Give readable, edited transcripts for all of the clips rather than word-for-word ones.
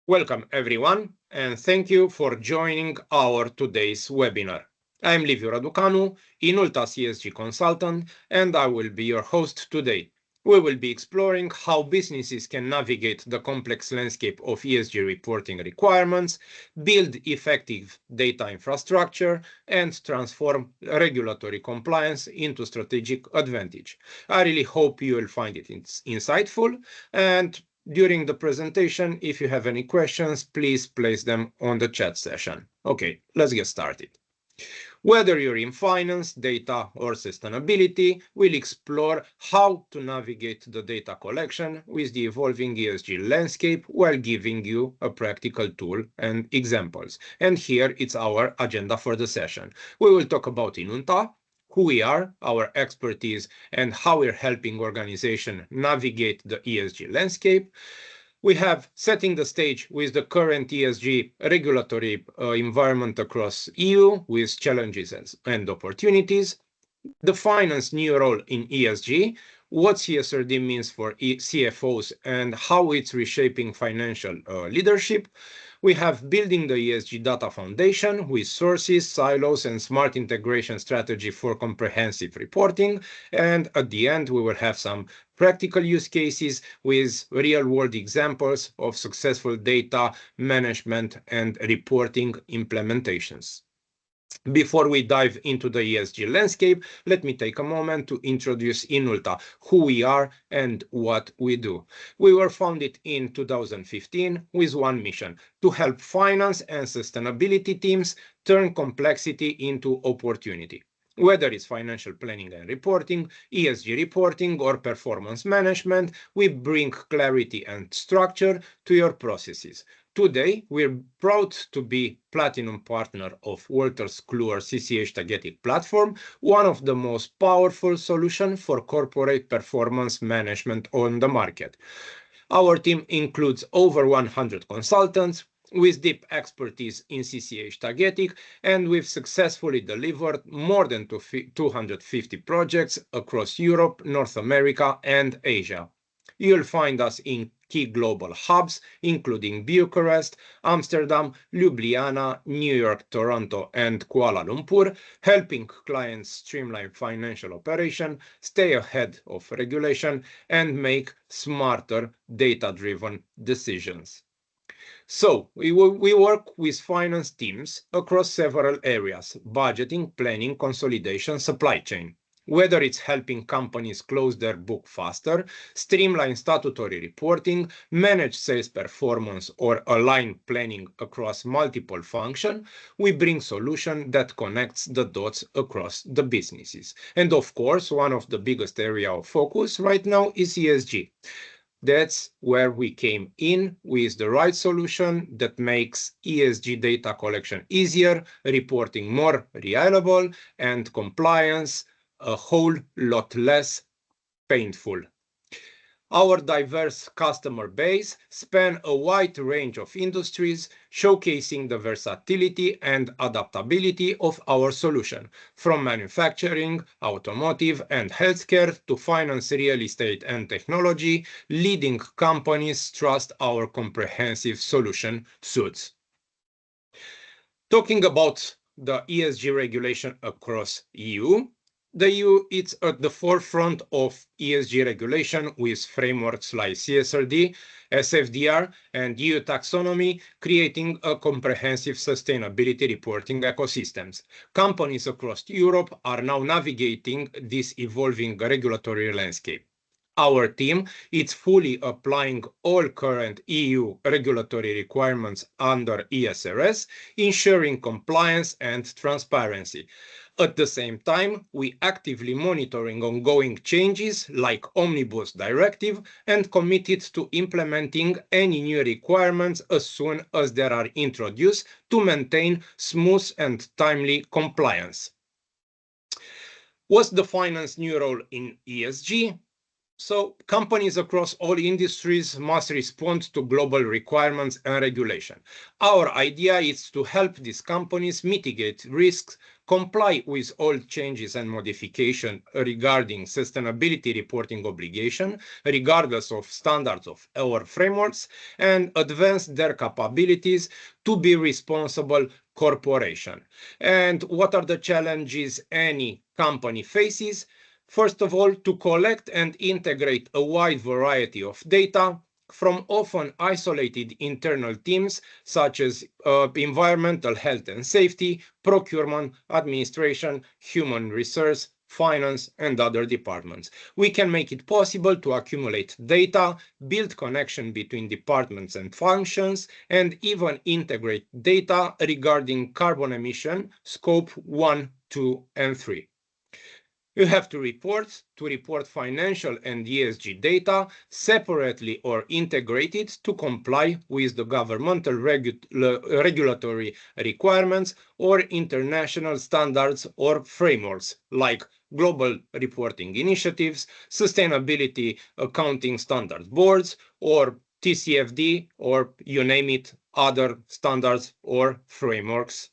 Welcome everyone, and thank you for joining our today's webinar. I'm Liviu Raducanu, Inulta's ESG consultant, and I will be your host today. We will be exploring how businesses can navigate the complex landscape of ESG reporting requirements, build effective data infrastructure, and transform regulatory compliance into strategic advantage. I really hope you will find it insightful, and during the presentation, if you have any questions, please place them on the chat session. Okay, let's get started. Whether you're in finance, data, or sustainability, we'll explore how to navigate the data collection with the evolving ESG landscape while giving you a practical tool and examples. And here it's our agenda for the session. We will talk about Inulta, who we are, our expertise, and how we're helping organizations navigate the ESG landscape. We have setting the stage with the current ESG regulatory environment across EU with challenges and opportunities. The finance new role in ESG, what CSRD means for CFOs and how it's reshaping financial leadership. We have building the ESG data foundation with sources, silos, and smart integration strategy for comprehensive reporting. And at the end, we will have some practical use cases with real-world examples of successful data management and reporting implementations. Before we dive into the ESG landscape, let me take a moment to introduce Inulta, who we are and what we do. We were founded in 2015 with one mission: to help finance and sustainability teams turn complexity into opportunity. Whether it's financial planning and reporting, ESG reporting, or performance management, we bring clarity and structure to your processes. Today, we're proud to be Platinum Partner of Wolters Kluwer CCH Tagetik platform, one of the most powerful solutions for corporate performance management on the market. Our team includes over 100 consultants with deep expertise in CCH Tagetik, and we've successfully delivered more than 250 projects across Europe, North America, and Asia. You'll find us in key global hubs, including Bucharest, Amsterdam, Ljubljana, New York, Toronto, and Kuala Lumpur, helping clients streamline financial operation, stay ahead of regulation, and make smarter data-driven decisions. So we work with finance teams across several areas: budgeting, planning, consolidation, supply chain. Whether it's helping companies close their book faster, streamline statutory reporting, manage sales performance, or align planning across multiple functions, we bring solution that connects the dots across the businesses. And of course, one of the biggest area of focus right now is ESG. That's where we came in with the right solution that makes ESG data collection easier, reporting more reliable, and compliance a whole lot less painful. Our diverse customer base spans a wide range of industries, showcasing the versatility and adaptability of our solution, from manufacturing, automotive, and healthcare to finance, real estate, and technology. Leading companies trust our comprehensive solution suites. Talking about the ESG regulation across EU, the EU is at the forefront of ESG regulation with frameworks like CSRD, SFDR, and EU taxonomy, creating a comprehensive sustainability reporting ecosystems. Companies across Europe are now navigating this evolving regulatory landscape. Our team is fully applying all current EU regulatory requirements under ESRS, ensuring compliance and transparency. At the same time, we actively monitoring ongoing changes like Omnibus Directive and committed to implementing any new requirements as soon as they are introduced to maintain smooth and timely compliance. What's the finance new role in ESG? So companies across all industries must respond to global requirements and regulation. Our idea is to help these companies mitigate risks, comply with all changes and modification regarding sustainability reporting obligation, regardless of standards or frameworks, and advance their capabilities to be responsible corporation. And what are the challenges any company faces? First of all, to collect and integrate a wide variety of data from often isolated internal teams such as environmental health and safety, procurement, administration, human resource, finance, and other departments. We can make it possible to accumulate data, build connection between departments and functions, and even integrate data regarding carbon emission, scope 1, 2, and 3. You have to report financial and ESG data separately or integrated to comply with the governmental regulatory requirements or international standards or frameworks like global reporting initiatives, sustainability accounting standards boards, or TCFD, or you name it, other standards or frameworks.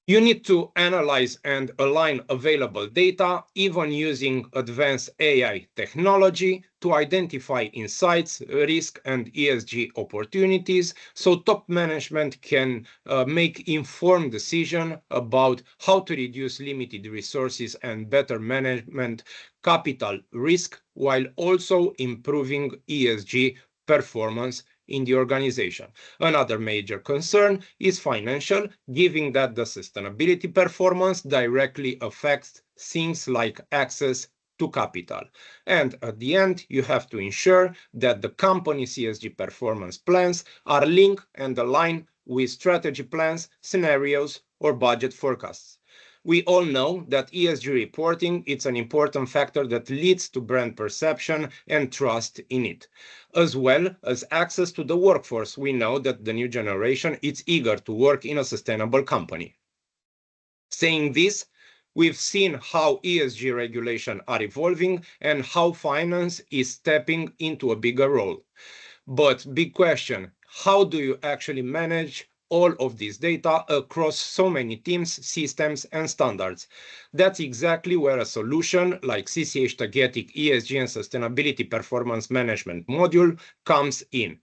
You need to analyze and align available data, even using advanced AI technology, to identify insights, risk, and ESG opportunities, so top management can make informed decisions about how to reduce limited resources and better management capital risk, while also improving ESG performance in the organization. Another major concern is financial, given that the sustainability performance directly affects things like access to capital. And at the end, you have to ensure that the company's ESG performance plans are linked and aligned with strategy plans, scenarios, or budget forecasts. We all know that ESG reporting is an important factor that leads to brand perception and trust in it. As well as access to the workforce, we know that the new generation is eager to work in a sustainable company. Saying this, we've seen how ESG regulations are evolving and how finance is stepping into a bigger role. But big question, how do you actually manage all of this data across so many teams, systems, and standards? That's exactly where a solution like CCH Tagetic ESG and Sustainability Performance Management module comes in.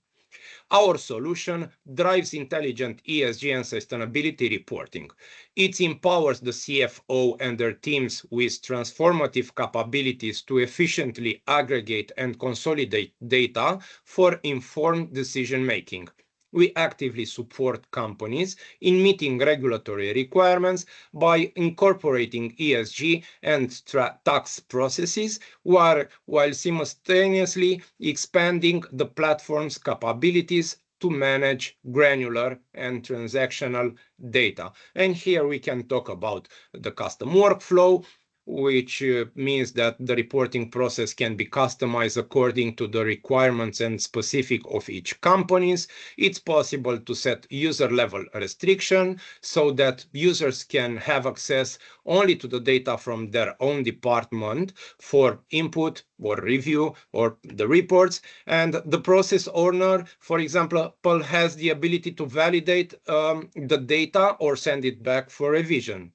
Our solution drives intelligent ESG and sustainability reporting. It empowers the CFO and their teams with transformative capabilities to efficiently aggregate and consolidate data for informed decision-making. We actively support companies in meeting regulatory requirements by incorporating ESG and tax processes while simultaneously expanding the platform's capabilities to manage granular and transactional data. And here we can talk about the custom workflow, which means that the reporting process can be customized according to the requirements and specific of each companies. It's possible to set user-level restriction so that users can have access only to the data from their own department for input or review or the reports. And the process owner, for example, has the ability to validate the data or send it back for revision.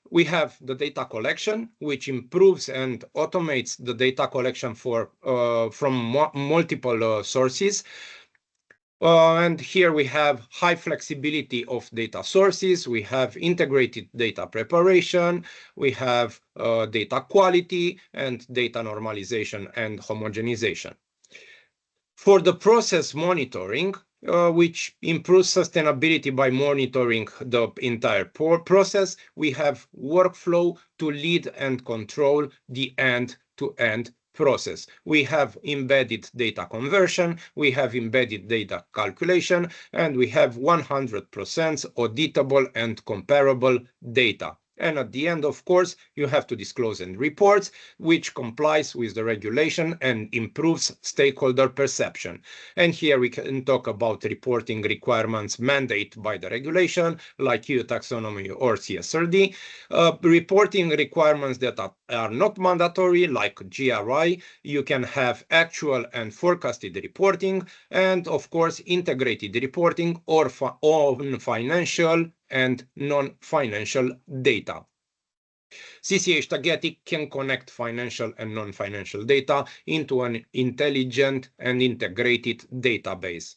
We have the data collection, which improves and automates the data collection from multiple sources. And here we have high flexibility of data sources. We have integrated data preparation. We have data quality and data normalization and homogenization. For the process monitoring, which improves sustainability by monitoring the entire process, we have workflow to lead and control the end-to-end process. We have embedded data conversion, we have embedded data calculation, and we have 100% auditable and comparable data. And at the end, of course, you have to disclose and report, which complies with the regulation and improves stakeholder perception. And here we can talk about reporting requirements mandated by the regulation, like EU taxonomy or CSRD. Reporting requirements that are not mandatory, like GRI. You can have actual and forecasted reporting, and of course, integrated reporting or on financial and non-financial data. CCH Tagetic can connect financial and non-financial data into an intelligent and integrated database.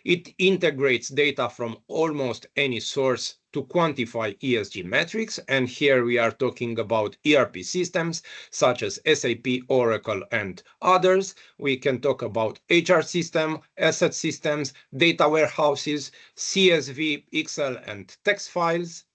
It integrates data from almost any source to quantify ESG metrics, and here we are talking about ERP systems such as SAP, Oracle, and others. We can talk about HR system, asset systems, data warehouses, CSV, Excel, and text files.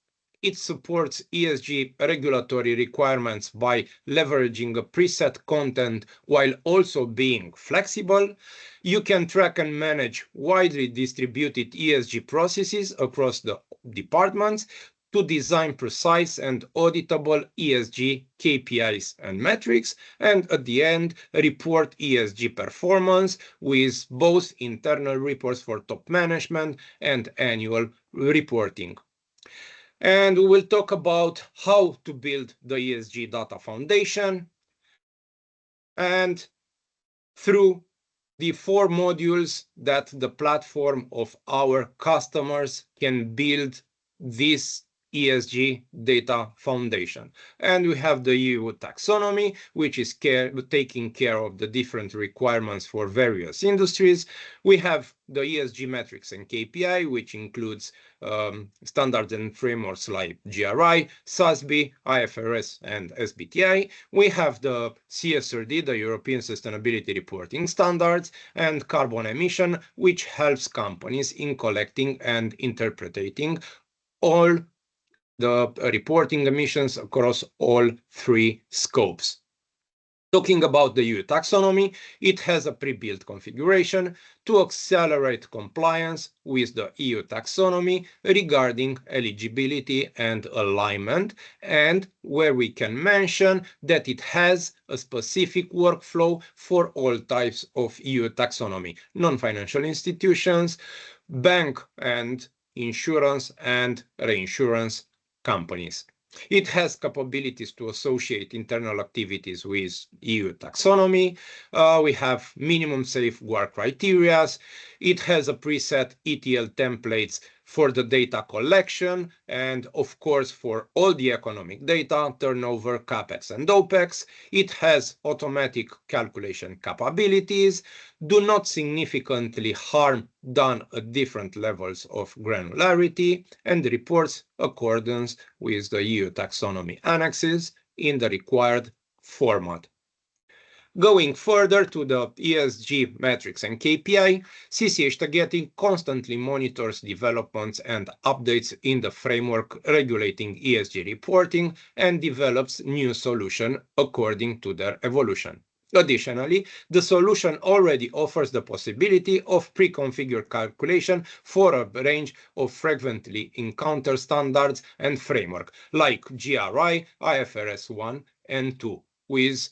It supports ESG regulatory requirements by leveraging a preset content while also being flexible. You can track and manage widely distributed ESG processes across the departments to design precise and auditable ESG KPIs and metrics, and at the end, report ESG performance with both internal reports for top management and annual reporting. And we will talk about how to build the ESG data foundation. And through the 4 modules that the platform of our customers can build this ESG data foundation. And we have the EU taxonomy, which is taking care of the different requirements for various industries. We have the ESG metrics and KPI, which includes standards and frameworks like GRI, SASB, IFRS, and SBTi. We have the CSRD, the European Sustainability Reporting Standards, and carbon emission, which helps companies in collecting and interpreting all the reporting emissions across all 3 scopes. Talking about the EU taxonomy, it has a pre-built configuration to accelerate compliance with the EU taxonomy regarding eligibility and alignment, and where we can mention that it has a specific workflow for all types of EU taxonomy, non-financial institutions, bank and insurance and reinsurance companies. It has capabilities to associate internal activities with EU taxonomy. We have minimum safeguard criteria. It has a preset ETL templates for the data collection and, of course, for all the economic data, turnover, capex, and opex. It has automatic calculation capabilities, do not significantly harm done at different levels of granularity, and reports accordance with the EU taxonomy annexes in the required format. Going further to the ESG metrics and KPI, CCH Tagetic constantly monitors developments and updates in the framework regulating ESG reporting and develops new solutions according to their evolution. Additionally, the solution already offers the possibility of pre-configured calculation for a range of frequently encountered standards and framework like GRI, IFRS 1 and 2. With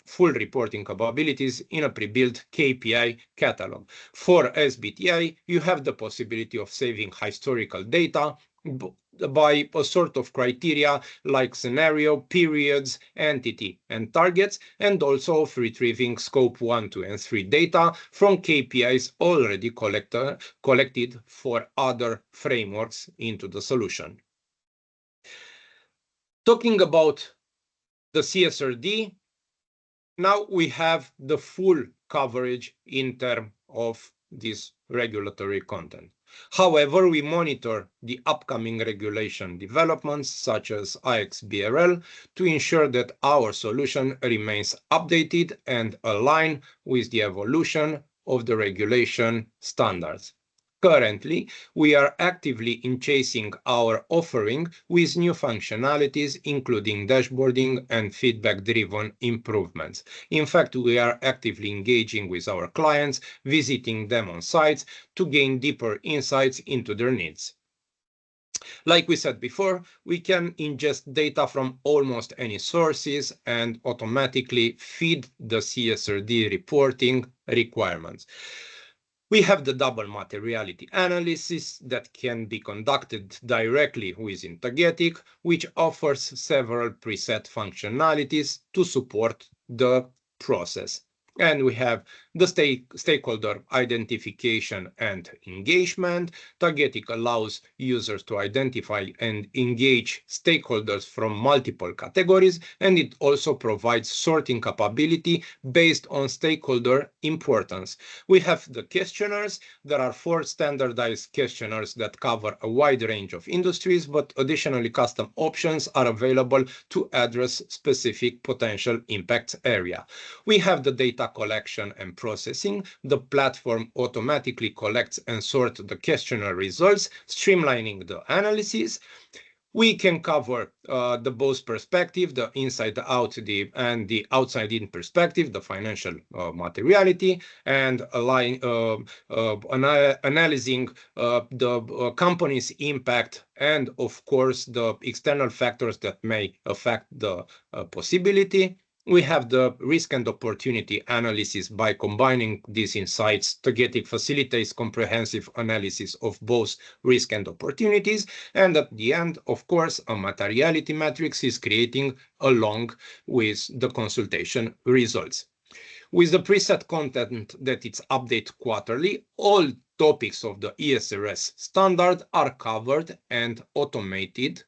full reporting capabilities in a pre-built KPI catalog. For SBTi, you have the possibility of saving historical data by a sort of criteria like scenario, periods, entity, and targets, and also of retrieving scope 1, 2, and 3 data from KPIs already collected for other frameworks into the solution. Talking about the CSRD, now we have the full coverage in terms of this regulatory content. However, we monitor the upcoming regulation developments such as IXBRL to ensure that our solution remains updated and aligned with the evolution of the regulation standards. Currently, we are actively enhancing our offering with new functionalities, including dashboarding and feedback-driven improvements. In fact, we are actively engaging with our clients, visiting them on sites to gain deeper insights into their needs. Like we said before, we can ingest data from almost any sources and automatically feed the CSRD reporting requirements. We have the double materiality analysis that can be conducted directly within Tagetic, which offers several preset functionalities to support the process. And we have the stakeholder identification and engagement. Tagetic allows users to identify and engage stakeholders from multiple categories, and it also provides sorting capability based on stakeholder importance. We have the questionnaires. There are 4 standardized questionnaires that cover a wide range of industries, but additionally custom options are available to address specific potential impact area. We have the data collection and processing. The platform automatically collects and sorts the questionnaire results, streamlining the analysis. We can cover the both perspective, the inside out and the outside in perspective, the financial materiality, and analyzing the company's impact and of course the external factors that may affect the possibility. We have the risk and opportunity analysis. By combining these insights, Tagetic facilitates comprehensive analysis of both risk and opportunities. And at the end, of course, a materiality matrix is creating along with the consultation results. With the preset content that it's updated quarterly, all topics of the ESRS standard are covered and automated.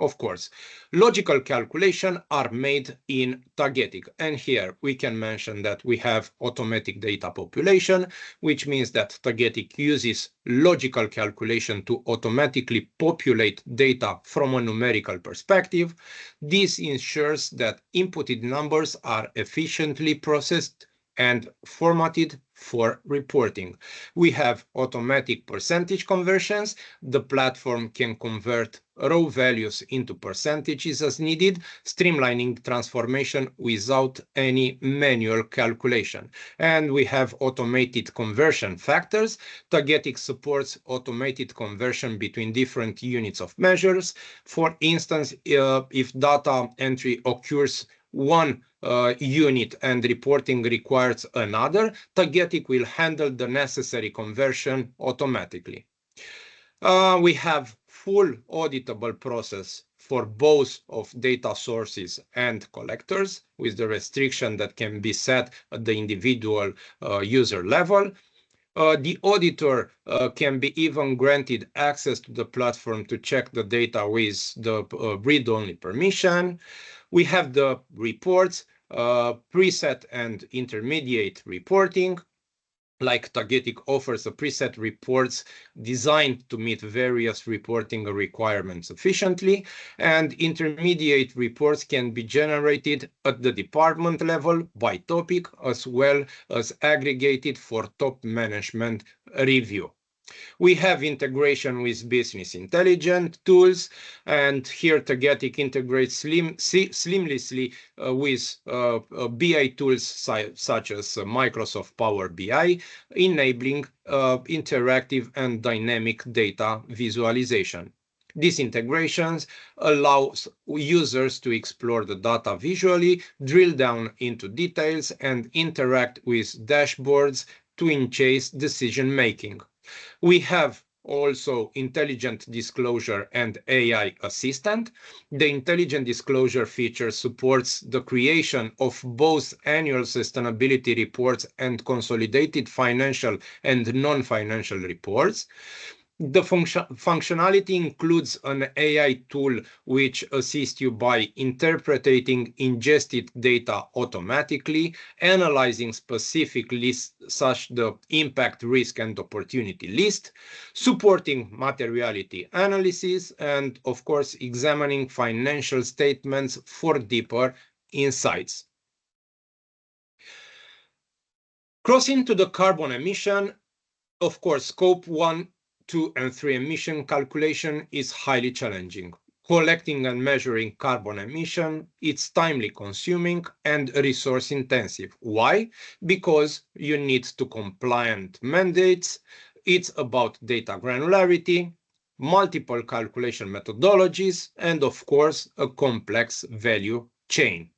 Of course, logical calculations are made in Tagetic. And here we can mention that we have automatic data population, which means that Tagetic uses logical calculation to automatically populate data from a numerical perspective. This ensures that inputted numbers are efficiently processed and formatted for reporting. We have automatic percentage conversions. The platform can convert raw values into percentages as needed, streamlining transformation without any manual calculation. And we have automated conversion factors. Tagetic supports automated conversion between different units of measures. For instance, if data entry occurs one unit and reporting requires another, Tagetic will handle the necessary conversion automatically. We have full auditable process for both of data sources and collectors, with the restriction that can be set at the individual user level. The auditor can be even granted access to the platform to check the data with the read-only permission. We have the reports, preset and intermediate reporting. Like Tagetic offers a preset reports designed to meet various reporting requirements efficiently, and intermediate reports can be generated at the department level by topic as well as aggregated for top management review. We have integration with business intelligence tools, and here Tagetic integrates seamlessly with BI tools such as Microsoft Power BI, enabling interactive and dynamic data visualization. These integrations allow users to explore the data visually, drill down into details, and interact with dashboards to enhance decision-making. We have also intelligent disclosure and AI assistant. The intelligent disclosure feature supports the creation of both annual sustainability reports and consolidated financial and non-financial reports. The functionality includes an AI tool which assists you by interpreting ingested data automatically, analyzing specific lists such as the impact, risk, and opportunity list, supporting materiality analysis, and of course, examining financial statements for deeper insights. Crossing to the carbon emission, of course, scope 1, 2, and 3 emission calculation is highly challenging. Collecting and measuring carbon emission, it's timely consuming and resource intensive. Why? Because you need to compliant mandates. It's about data granularity, multiple calculation methodologies, and of course, a complex value chain.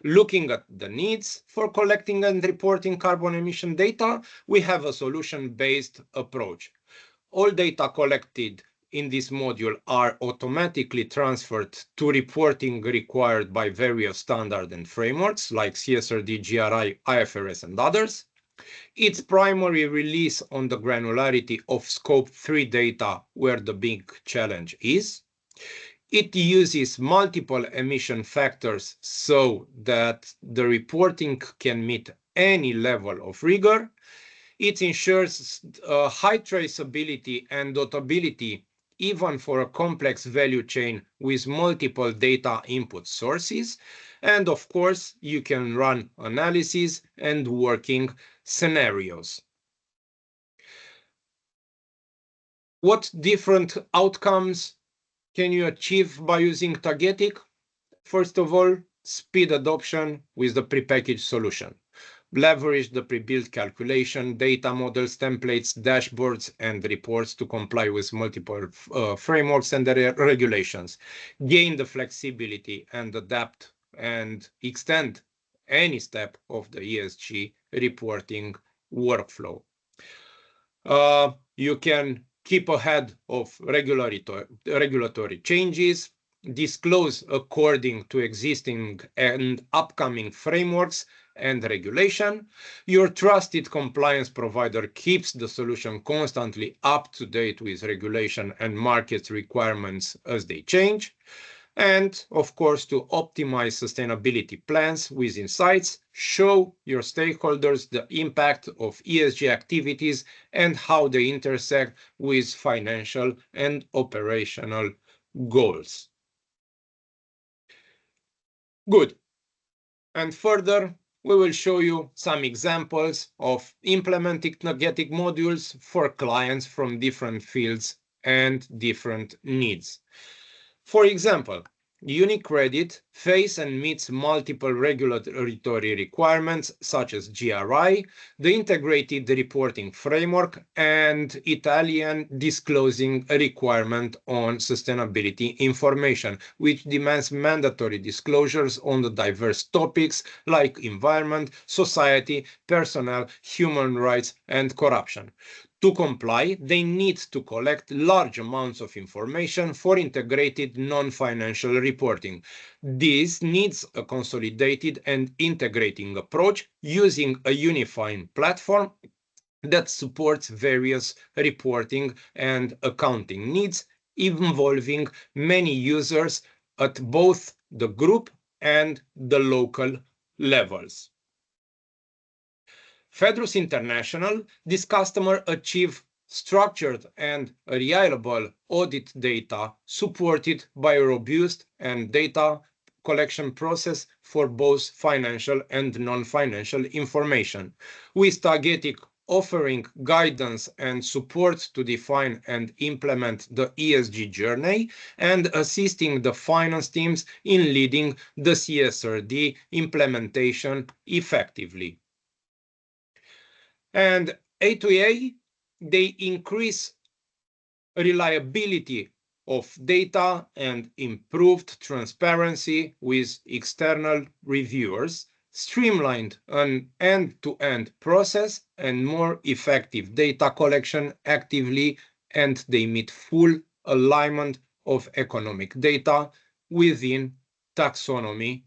Looking at the needs for collecting and reporting carbon emission data, we have a solution-based approach. All data collected in this module are automatically transferred to reporting required by various standards and frameworks like CSRD, GRI, IFRS, and others. Its primary release on the granularity of Scope 3 data, where the big challenge is. It uses multiple emission factors so that the reporting can meet any level of rigor. It ensures high traceability and auditability even for a complex value chain with multiple data input sources. And of course, you can run analysis and working scenarios. What different outcomes can you achieve by using Tagetic? First of all, speed adoption with the prepackaged solution. Leverage the pre-built calculation, data models, templates, dashboards, and reports to comply with multiple frameworks and regulations. Gain the flexibility and adapt and extend any step of the ESG reporting workflow. You can keep ahead of regulatory changes, disclose according to existing and upcoming frameworks and regulation. Your trusted compliance provider keeps the solution constantly up to date with regulation and market requirements as they change. And of course, to optimize sustainability plans with insights, show your stakeholders the impact of ESG activities and how they intersect with financial and operational goals. Good. And further, we will show you some examples of implementing Tagetic modules for clients from different fields and different needs. For example, UniCredit faces and meets multiple regulatory requirements such as GRI, the Integrated Reporting Framework, and Italian disclosing a requirement on sustainability information, which demands mandatory disclosures on the diverse topics like environment, society, personnel, human rights, and corruption. To comply, they need to collect large amounts of information for integrated non-financial reporting. This needs a consolidated and integrating approach using a unifying platform that supports various reporting and accounting needs, involving many users at both the group and the local levels. Fedrus International, this customer achieved structured and reliable audit data supported by a robust and data collection process for both financial and non-financial information, with Tagetic offering guidance and support to define and implement the ESG journey and assisting the finance teams in leading the CSRD implementation effectively. And A2A, they increase reliability of data and improved transparency with external reviewers, streamlined an end-to-end process and more effective data collection actively, and they meet full alignment of economic data within taxonomy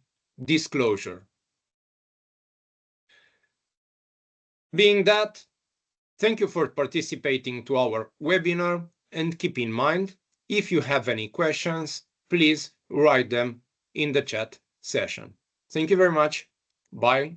disclosure. Being that, thank you for participating to our webinar, and keep in mind, if you have any questions, please write them in the chat session. Thank you very much. Bye.